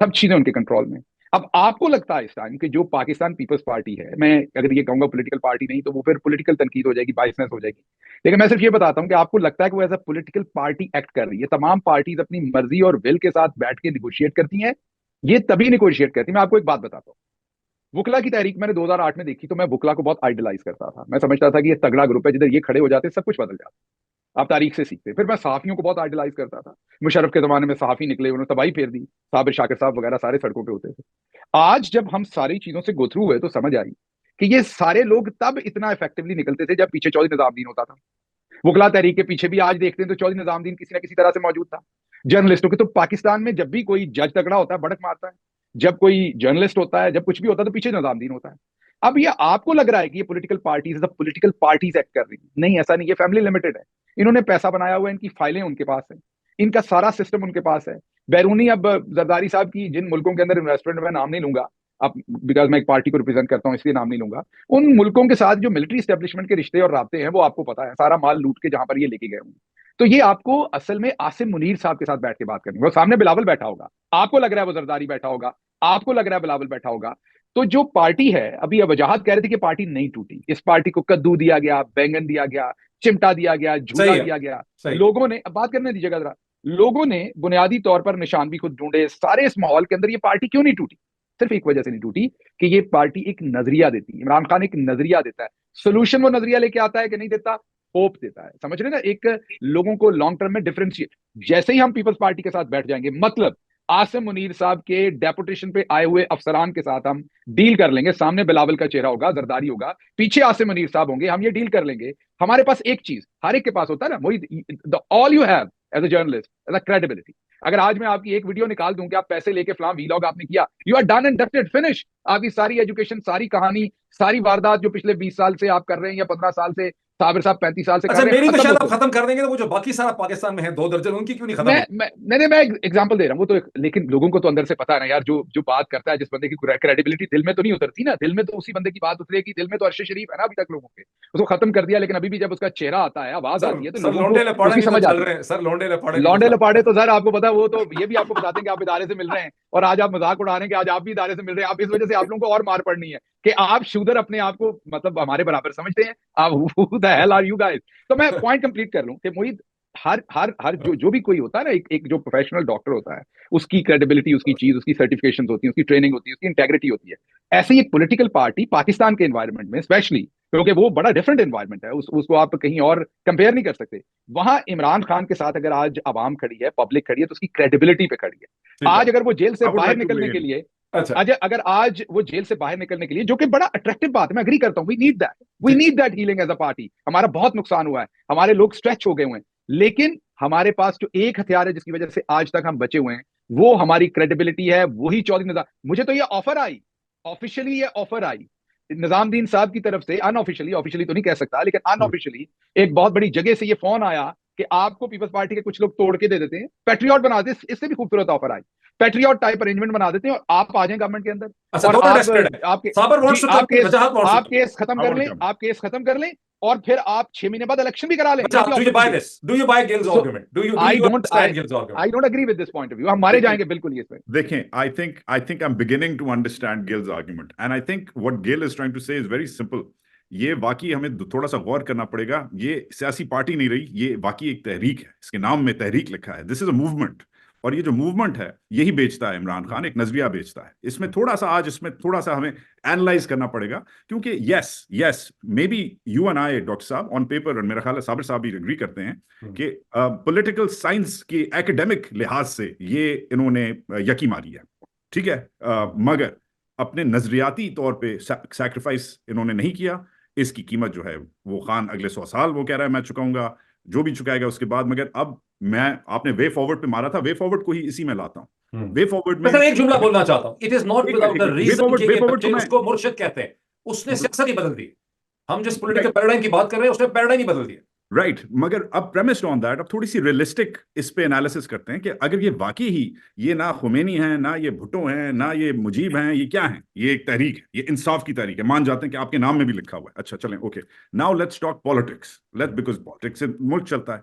सब चीजें उनके कंट्रोल में। अब आपको लगता है इस टाइम कि जो पाकिस्तान पीपल्स पार्टी है, मैं अगर ये कहूंगा पॉलिटिकल पार्टी नहीं तो वो फिर पॉलिटिकल तनकीद हो जाएगी, बाइसनेस हो जाएगी, लेकिन मैं सिर्फ ये बताता हूं कि आपको लगता है कि वो as a political party act कर रही है? तमाम पार्टीज अपनी मर्जी और विल के साथ बैठ के निगोशिएट करती हैं। ये तभी निगोशिएट करती है, मैं आपको एक बात बताता हूँ। वुकला की तहरीक मैंने 2008 में देखी, तो मैं वुकला को बहुत आइडलाइज करता था। मैं समझता था कि ये तगड़ा ग्रुप है, जिधर ये खड़े हो जाते सब कुछ बदल जाता। आप तारीख से सीखते। फिर मैं सहाफियों को बहुत आइडलाइज करता था। मुशर्रफ के जमाने में सहाफी निकले, उन्होंने तबाही फेर दी, साबिर शाकिर साहब वगैरह सारे सड़कों पे होते थे। आज जब हम सारी चीजों से गो थ्रू हुए तो समझ आई कि ये सारे लोग तब इतना इफेक्टिवली निकलते थे जब पीछे चौधरी निजामुद्दीन होता था। वुकला तहरीक के पीछे भी आज देखते हैं तो चौधरी निजामुद्दीन किसी ना किसी तरह से मौजूद था। जर्नलिस्टों के तो पाकिस्तान में जब भी कोई जज तगड़ा होता है भड़क मारता है, जब कोई जर्नलिस्ट होता है, जब कुछ भी होता है तो पीछे निजामुद्दीन होता है। अब ये आपको लग रहा है कि ये पॉलिटिकल पार्टीज एक्ट कर रही है? नहीं, ऐसा नहीं। ये फैमिली लिमिटेड है, इन्होंने पैसा बनाया हुआ है, इनकी फाइलें उनके पास है, इनका सारा सिस्टम उनके पास है। बैरूनी, अब जरदारी साहब की जिन मुल्कों के अंदर इन्वेस्टमेंट, मैं नाम नहीं लूंगा अब बिकॉज मैं एक पार्टी को रिप्रेजेंट करता हूं इसलिए नाम नहीं लूंगा, उन मुल्कों के साथ जो मिलिट्री एस्टेब्लिशमेंट के रिश्ते और राब्ते हैं वो आपको पता है, सारा माल लूट के जहां पर ये लेके गए होंगे। तो ये आपको असल में आसिम मुनीर साहब के साथ बैठ के बात करनी है। वो सामने बिलावल बैठा होगा, आपको लग रहा है वो जरदारी बैठा होगा, आपको लग रहा है बिलावल बैठा होगा। तो जो पार्टी है, अभी अब वजाहत कह रहे थे कि पार्टी नहीं टूटी, इस पार्टी को कद्दू दिया गया, बैंगन दिया गया, चिमटा दिया गया, झूला दिया गया, लोगों ने, अब बात करने दीजिएगा जरा, लोगों ने बुनियादी तौर पर निशान भी खुद ढूंढे सारे इस माहौल के अंदर। ये पार्टी क्यों नहीं टूटी? सिर्फ एक वजह से नहीं टूटी कि ये पार्टी एक नजरिया देती है। इमरान खान एक नजरिया देता है, सोल्यूशन वो नजरिया लेके आता है कि नहीं देता, होप देता है। समझ रहे ना, एक लोगों को लॉन्ग टर्म में डिफरेंशिएट। जैसे ही हम पीपल्स पार्टी के साथ बैठ जाएंगे, मतलब आसिम मुनीर साहब के डेपुटेशन पे आए हुए अफसरान के साथ हम डील कर लेंगे, सामने बिलावल का चेहरा होगा, जरदारी होगा, पीछे आसिम मुनीर साहब होंगे, हम ये डील कर लेंगे। हमारे पास एक चीज हर एक के पास होता है ना, वही all you have as a journalist, as a credibility. अगर आज मैं आपकी एक वीडियो निकाल दूं कि आप पैसे लेके फलां वीलॉग आपने किया, you are done and dusted, finish. आपकी सारी एजुकेशन, सारी कहानी, सारी वारदात जो पिछले 20 साल से आप कर रहे हैं या 15 साल से, साबिर साहब 35 साल से कर अच्छा, रहे हैं, मेरी तो खत्म शायद हो आप गई। खत्म कर देंगे, तो वो जो बाकी सारा पाकिस्तान में है 2 दर्जन, उनकी क्यों नहीं खत्म होती? मैं एग्जांपल दे रहा हूँ, वो तो लेकिन लोगों को तो अंदर से पता है ना यार, जो जो बात करता है, जिस बंदे की क्रेडिबिलिटी दिल में तो नहीं उतरती ना, दिल में तो उसी बंदे की बात उतरेगी। दिल में तो अरशद शरीफ है ना अभी तक लोगों के, उसको खत्म कर दिया, लेकिन अभी भी जब उसका चेहरा आता है, आवाज आती है, तो सर लोगों लौंडे को लपाड़े उसकी भी तो समझ चल आती है। रहे हैं, सर लौंडे लपाड़े भी तो लौंडे चल लपाड़े तो सर आपको पता है, वो तो ये भी आपको बताते हैं कि आप इदारे से मिल रहे हैं, और आज आप मजाक उड़ा रहे हैं कि आज आप भी इदारे से मिल रहे हैं। आप इस वजह से आप लोगों को और मार पड़नी है कि आप शूदर अपने आप को मतलब हमारे बराबर समझते हैं। आप who the hell are you guys? तो मैं पॉइंट कंप्लीट कर लूं कि मोहित, हर हर हर जो भी कोई होता है ना, एक जो प्रोफेशनल डॉक्टर होता है, उसकी क्रेडिबिलिटी, उसकी चीज, उसकी सर्टिफिकेशन होती है, उसकी ट्रेनिंग होती है, उसकी इंटेग्रिटी होती है। ऐसे ही एक पॉलिटिकल पार्टी पाकिस्तान के एनवायरनमेंट में स्पेशली, क्योंकि वो बड़ा डिफरेंट एनवायरनमेंट है, उसको आप कहीं और कंपेयर नहीं कर सकते। वहां इमरान खान के साथ अगर आज आवाम खड़ी है, पब्लिक खड़ी है, तो उसकी क्रेडिबिलिटी पे खड़ी है। आज अगर वो जेल से बाहर निकलने के लिए, अच्छा, अगर आज वो जेल से बाहर निकलने के लिए, जो कि बड़ा अट्रैक्टिव बात है, मैं एग्री करता हूँ, we need that healing as a party. हमारा बहुत नुकसान हुआ है, हमारे लोग स्ट्रेच हो गए हुए हैं, लेकिन हमारे पास जो एक हथियार है जिसकी वजह से आज तक हम बचे हुए हैं, वो हमारी क्रेडिबिलिटी है, वही चौधरी निजाम। मुझे तो ये ऑफर आई, ऑफिशियली ये ऑफर आई निजामुद्दीन साहब की तरफ से, अनऑफिशियली, ऑफिशियली तो नहीं कह सकता, लेकिन अनऑफिशियली एक बहुत बड़ी जगह से ये फोन आया कि आपको पीपल्स पार्टी के कुछ लोग तोड़ के दे देते हैं, पैट्रियट बना देते। इससे भी खूबसूरत ऑफर आई, पैट्रियट टाइप अरेंजमेंट बना देते हैं और आप आ जाएं गवर्नमेंट के अंदर, अच्छा, और दोनों आप डेस्परेट है। आपके साबर जी वांट्स टू आप कम, केस वजाहत वांट्स टू आप कम। केस खत्म कर लें, आप केस खत्म कर लें, और फिर आप 6 महीने बाद इलेक्शन भी करा लें। अच्छा, do you buy this? Do you buy Gill's So, argument? Do you I understand Gill's argument? don't agree with this point of view. हम मारे जाएंगे बिल्कुल ये पे। देखें, I think I'm beginning to understand Gill's argument, and I think what Gill is trying to say is very simple. ये वाकई हमें थोड़ा सा गौर करना पड़ेगा। ये सियासी पार्टी नहीं रही, ये वाकई एक तहरीक है, इसके नाम में तहरीक लिखा है। दिस इज अ मूवमेंट, और ये जो मूवमेंट है यही बेचता है इमरान खान, एक नजरिया बेचता है। इसमें थोड़ा सा हमें एनालाइज करना पड़ेगा, क्योंकि yes may be you and I doctor साहब ऑन पेपर, और मेरा ख्याल है साबिर साहब भी एग्री करते हैं कि पॉलिटिकल साइंस की एकेडमिक लिहाज से ये इन्होंने यकी मारी है, ठीक है, मगर अपने नजरियाती तौर पे सैक्रिफाइस इन्होंने नहीं किया। इसकी कीमत जो है वो खान अगले 100 साल वो कह रहा है मैं चुकाऊंगा, जो भी चुकाएगा उसके बाद। मगर अब आपने वे फॉरवर्ड पे मारा था, वे फॉरवर्ड को ही इसी में लाता हूं। वे फॉरवर्ड में एक जुमला बोलना चाहता हूं, it is not without the reason कि बच्चे उसको मुर्शिद कहते हैं, उसने सियासत ही बदल दी। हम जिस पॉलिटिकल पैराडाइम की बात कर रहे हैं उसने पैराडाइम ही बदल दिया। राइट, मगर अब प्रेमिस्ड ऑन दैट, अब थोड़ी सी रियलिस्टिक इस पे एनालिसिस करते हैं कि अगर ये वाकई ही ये ना खुमैनी है, ना ये भुट्टो हैं, ना ये मुजीब हैं, ये क्या है? ये एक तहरीक है, ये इंसाफ की तहरीक है। मान जाते हैं कि आपके नाम में भी लिखा हुआ है। अच्छा चलें, okay, now let's talk politics, because politics से मुल्क चलता है।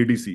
ADC.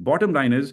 Bottom line is,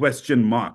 Question mark.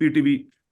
PTV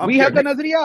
Ab we kya have the kya- nazariya.